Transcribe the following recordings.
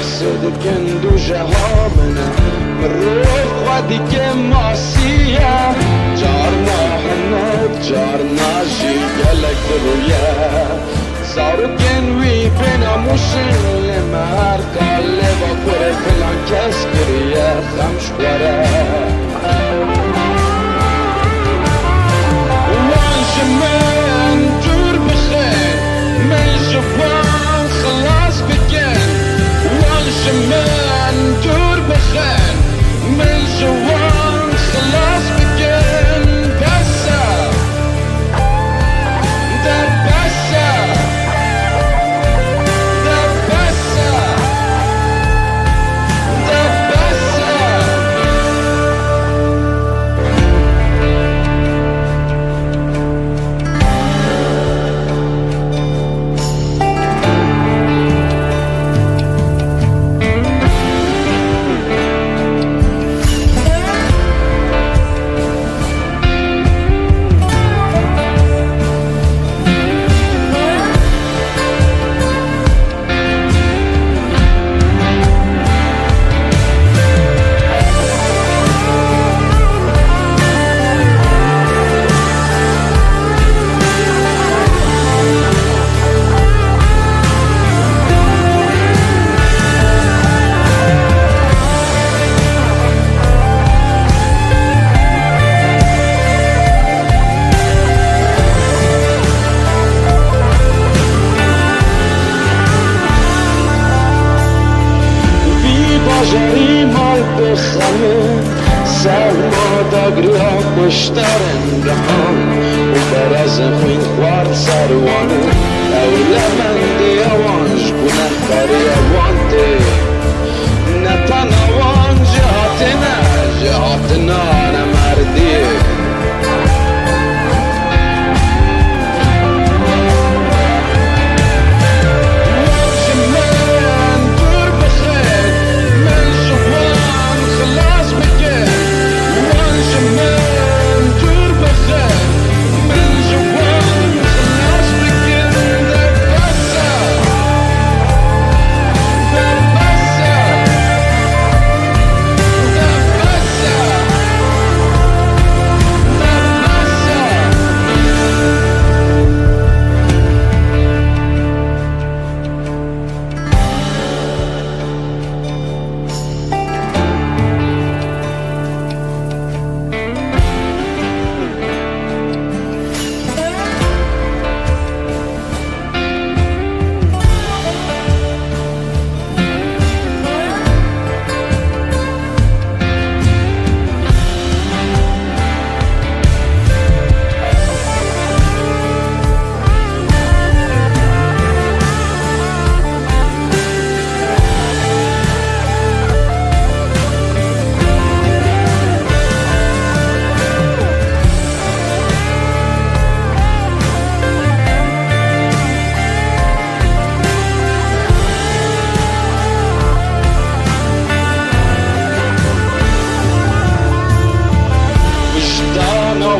صدقن دو جهامنا من روح وديك ماسية جارنا هناك جارنا جي قالك رويا صاروا كنوي بنا مسلم هرقال لبا كوري فلان كسكريا خمش ورا وان جمان دور بخير من جوان خلاص بكين وان جمان دور بخير من جوان خلاص بكين بسا ده بسا ده بسا ده بسا جريمة بخمه سلما داغريا بشترن دهان وبرز خوين خوار سروانه اولا من ديوانج گناه کاری اوانده نتانا وان جهاتنا نمردیه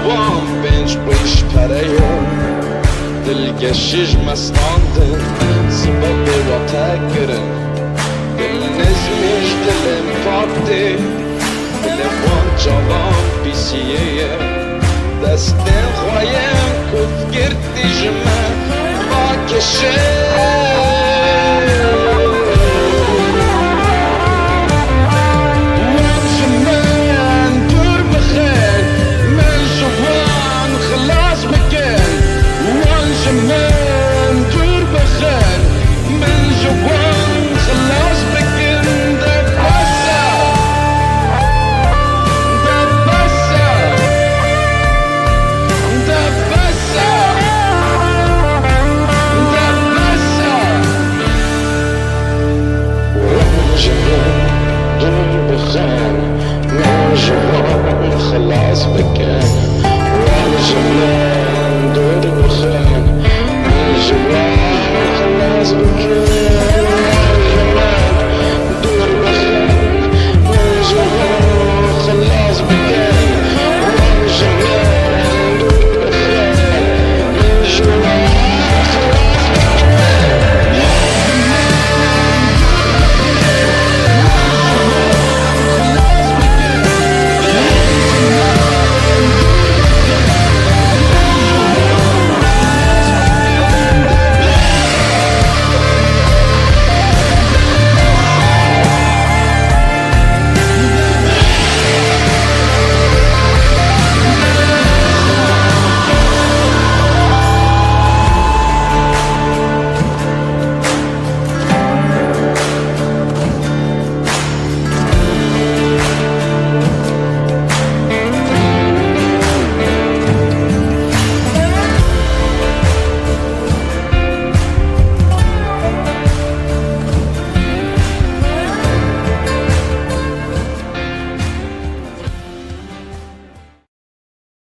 وام بنج بیش پریم دل گشیش مستاندن سبب و تکرن دل نزمیش دلم پاکده دل وان جوان بیسیه دستن خوایم کف گردی جمع با کشه خلاص بكان والجمال دور بخان الجبال خلاص بكان